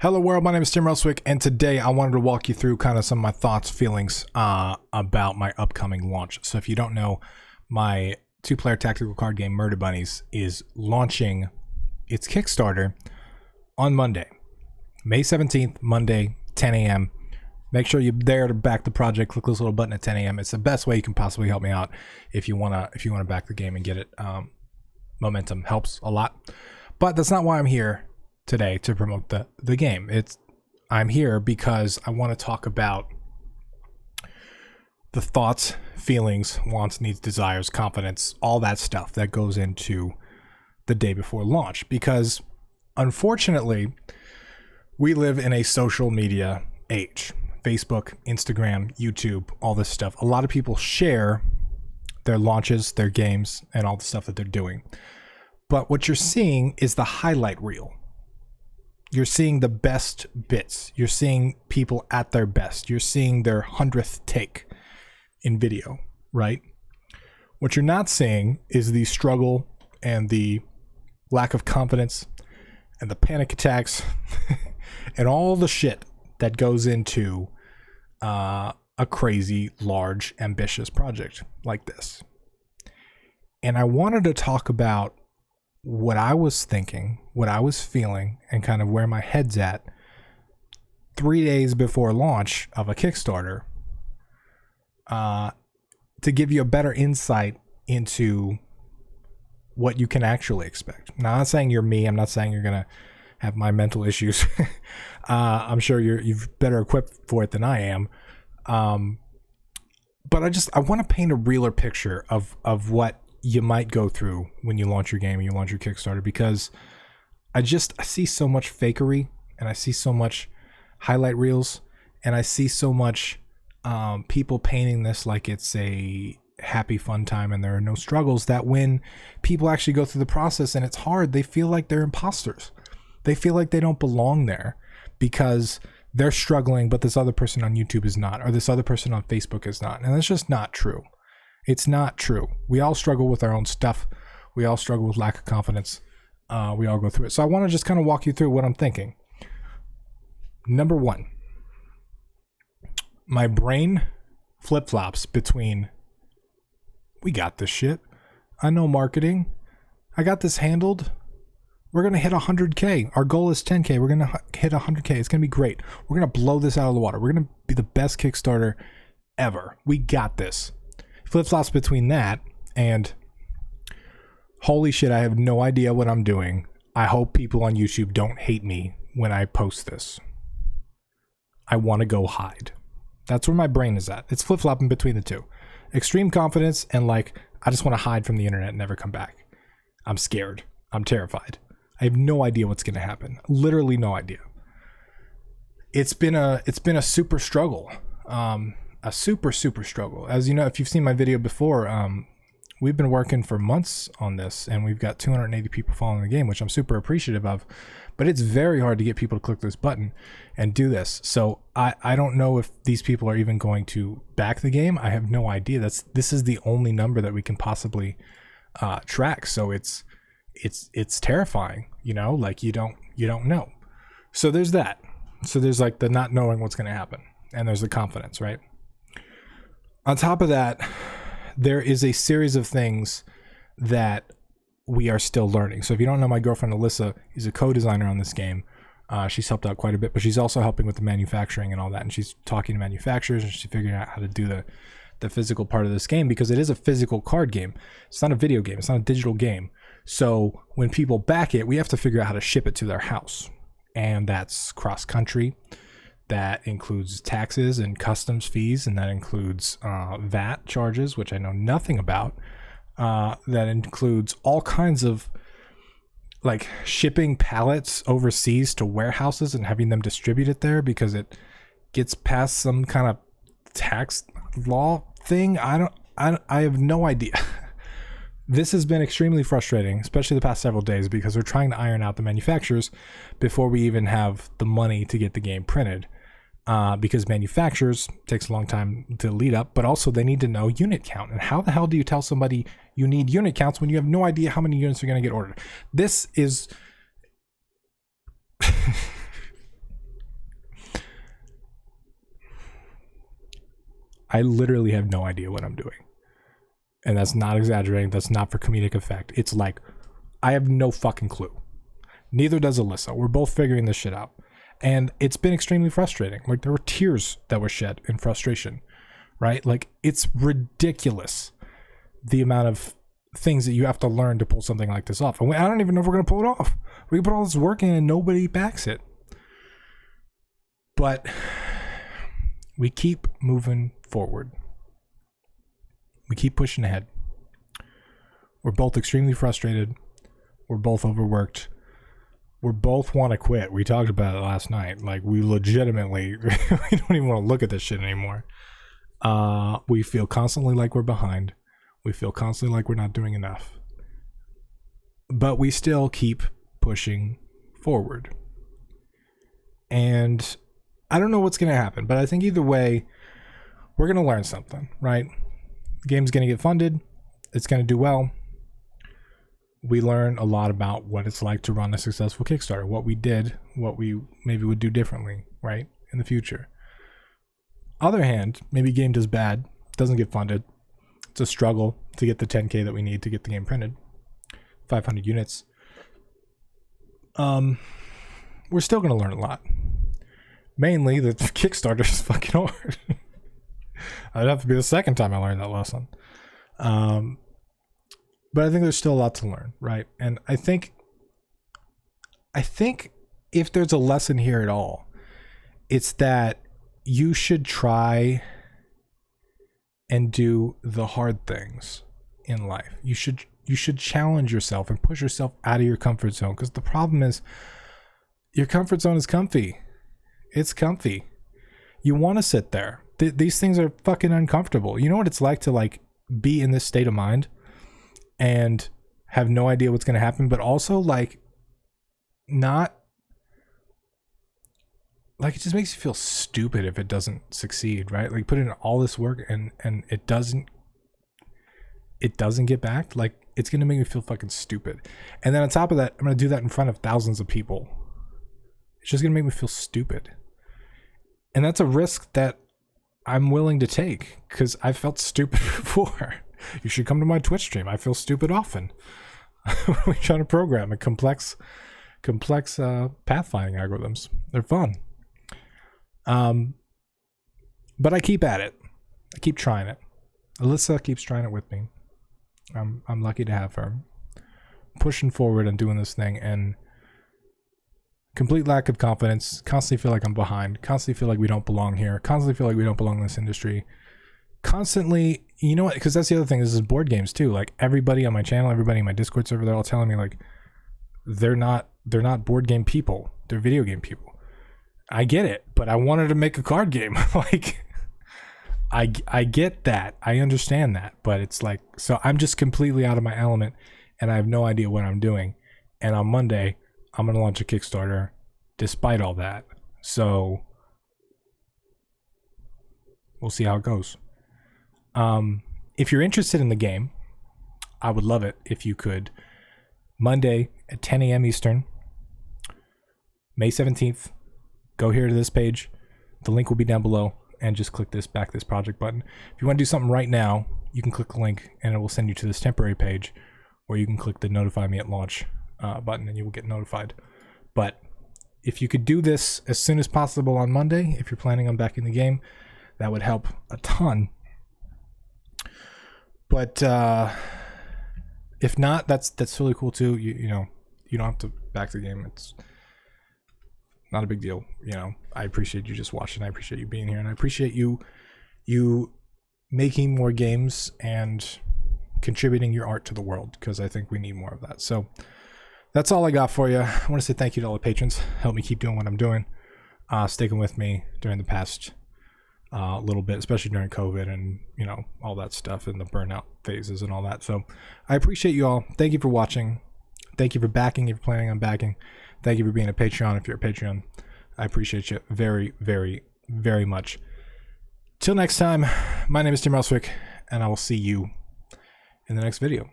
Hello world, my name is Tim Roswick, and today I wanted to walk you through kind of some of my thoughts, feelings about my upcoming launch. So if you don't know, my two-player tactical card game Murder Bunnies is launching its Kickstarter on Monday, May 17th, Monday, 10 a.m. Make sure you're there to back the project. Click this little button at 10 a.m. It's the best way you can possibly help me out if you wanna back the game and get it. Momentum helps a lot, but that's not why I'm here today to promote the game. I'm here because I want to talk about the thoughts, feelings, wants, needs, desires, confidence, all that stuff that goes into the day before launch, because unfortunately we live in a social media age. Facebook, Instagram, YouTube, all this stuff. A lot of people share their launches, their games, and all the stuff that they're doing. But what you're seeing is the highlight reel. You're seeing the best bits. You're seeing people at their best. You're seeing their 100th take in video, right? What you're not seeing is the struggle and the lack of confidence and the panic attacks and all the shit that goes into a crazy, large, ambitious project like this. And I wanted to talk about what I was thinking, what I was feeling, and kind of where my head's at 3 days before launch of a Kickstarter, to give you a better insight into what you can actually expect. Now, I'm not saying you're me. I'm not saying you're going to have my mental issues. I'm sure you're better equipped for it than I am. But I want to paint a realer picture of what you might go through when you launch your game and you launch your Kickstarter, because I see so much fakery, and I see so much highlight reels, and I see so much people painting this like it's a happy fun time and there are no struggles, that when people actually go through the process and it's hard, they feel like they're imposters. They feel like they don't belong there because they're struggling, but this other person on YouTube is not, or this other person on Facebook is not. And that's just not true. It's not true. We all struggle with our own stuff. We all struggle with lack of confidence. We all go through it. So I want to just kind of walk you through what I'm thinking. Number one, my brain flip-flops between, we got this shit. I know marketing. I got this handled. We're going to hit 100K. Our goal is 10K. We're going to hit 100K. It's going to be great. We're going to blow this out of the water. We're going to be the best Kickstarter ever. We got this. Flip-flops between that and, holy shit, I have no idea what I'm doing. I hope people on YouTube don't hate me when I post this. I want to go hide. That's where my brain is at. It's flip-flopping between the two. Extreme confidence and like, I just want to hide from the internet and never come back. I'm scared. I'm terrified. I have no idea what's going to happen. Literally no idea. It's been a super struggle. A super struggle. As you know, if you've seen my video before, we've been working for months on this, and we've got 280 people following the game, which I'm super appreciative of, but it's very hard to get people to click this button and do this. So I don't know if these people are even going to back the game. I have no idea. This is the only number that we can possibly track. So it's terrifying, you know, like you don't know. So there's that. So there's like the not knowing what's going to happen, and there's the confidence, right? On top of that, there is a series of things that we are still learning. So if you don't know, my girlfriend Alyssa is a co-designer on this game. She's helped out quite a bit, but she's also helping with the manufacturing and all that. And she's talking to manufacturers, and she's figuring out how to do the physical part of this game, because it is a physical card game. It's not a video game. It's not a digital game. So when people back it, we have to figure out how to ship it to their house. And that's cross-country. That includes taxes and customs fees, and that includes VAT charges, which I know nothing about. That includes all kinds of like shipping pallets overseas to warehouses and having them distributed there because it gets past some kind of tax law thing. I have no idea. This has been extremely frustrating, especially the past several days, because we're trying to iron out the manufacturers before we even have the money to get the game printed. Because manufacturers takes a long time to lead up, but also they need to know unit count. And how the hell do you tell somebody you need unit counts when you have no idea how many units are going to get ordered? This is I literally have no idea what I'm doing. And that's not exaggerating. That's not for comedic effect. It's like, I have no fucking clue. Neither does Alyssa. We're both figuring this shit out. And it's been extremely frustrating. Like, there were tears that were shed in frustration, right? Like, it's ridiculous the amount of things that you have to learn to pull something like this off. And I don't even know if we're going to pull it off. We can put all this work in and nobody backs it. But we keep moving forward. We keep pushing ahead. We're both extremely frustrated. We're both overworked. We both want to quit. We talked about it last night. Like, we legitimately, we don't even want to look at this shit anymore. We feel constantly like we're behind. We feel constantly like we're not doing enough. But we still keep pushing forward. And I don't know what's going to happen, but I think either way, we're going to learn something, right? The game's going to get funded. It's going to do well. We learn a lot about what it's like to run a successful Kickstarter, what we did, what we maybe would do differently, right, in the future. Other hand, maybe game does bad, doesn't get funded. It's a struggle to get the 10K that we need to get the game printed. 500 units. We're still going to learn a lot. Mainly that Kickstarter is fucking hard. That'd have to be the second time I learned that lesson. But I think there's still a lot to learn, right? And I think if there's a lesson here at all, it's that you should try and do the hard things in life. You should challenge yourself and push yourself out of your comfort zone, because the problem is your comfort zone is comfy. It's comfy. You want to sit there. These things are fucking uncomfortable. You know what it's like to like be in this state of mind and have no idea what's going to happen, but also like not like, it just makes you feel stupid if it doesn't succeed, right? Like, put in all this work and it doesn't get backed. Like, it's going to make me feel fucking stupid. And then on top of that, I'm going to do that in front of thousands of people. It's just going to make me feel stupid. And that's a risk that I'm willing to take, because I felt stupid before. You should come to my Twitch stream. I feel stupid often. We're trying to program a complex pathfinding algorithms. They're fun. But I keep at it. I keep trying it. Alyssa keeps trying it with me. I'm lucky to have her pushing forward and doing this thing, and complete lack of confidence. Constantly feel like I'm behind. Constantly feel like we don't belong here. Constantly feel like we don't belong in this industry. Constantly, you know what? Because that's the other thing. This is board games too. Like, everybody on my channel, everybody in my Discord server, they're all telling me like they're not board game people. They're video game people. I get it, but I wanted to make a card game. Like, I get that. I understand that, but it's like, so I'm just completely out of my element, and I have no idea what I'm doing. And on Monday, I'm going to launch a Kickstarter despite all that. So we'll see how it goes. If you're interested in the game, I would love it if you could, Monday at 10 a.m. Eastern, May 17th, go here to this page. The link will be down below, and just click this back this project button. If you want to do something right now, you can click the link and it will send you to this temporary page where you can click the notify me at launch button and you will get notified. But if you could do this as soon as possible on Monday, if you're planning on backing the game, that would help a ton. But if not, that's really cool too. You know, you don't have to back the game. It's not a big deal. You know, I appreciate you just watching. I appreciate you being here, and I appreciate you making more games and contributing your art to the world, because I think we need more of that. So that's all I got for you. I want to say thank you to all the patrons. Help me keep doing what I'm doing, sticking with me during the past little bit, especially during COVID and, you know, all that stuff and the burnout phases and all that. So I appreciate you all. Thank you for watching. Thank you for backing if you're planning on backing. Thank you for being a Patreon if you're a Patreon. I appreciate you very, very, very much. Till next time, my name is Tim Elswick, and I will see you in the next video.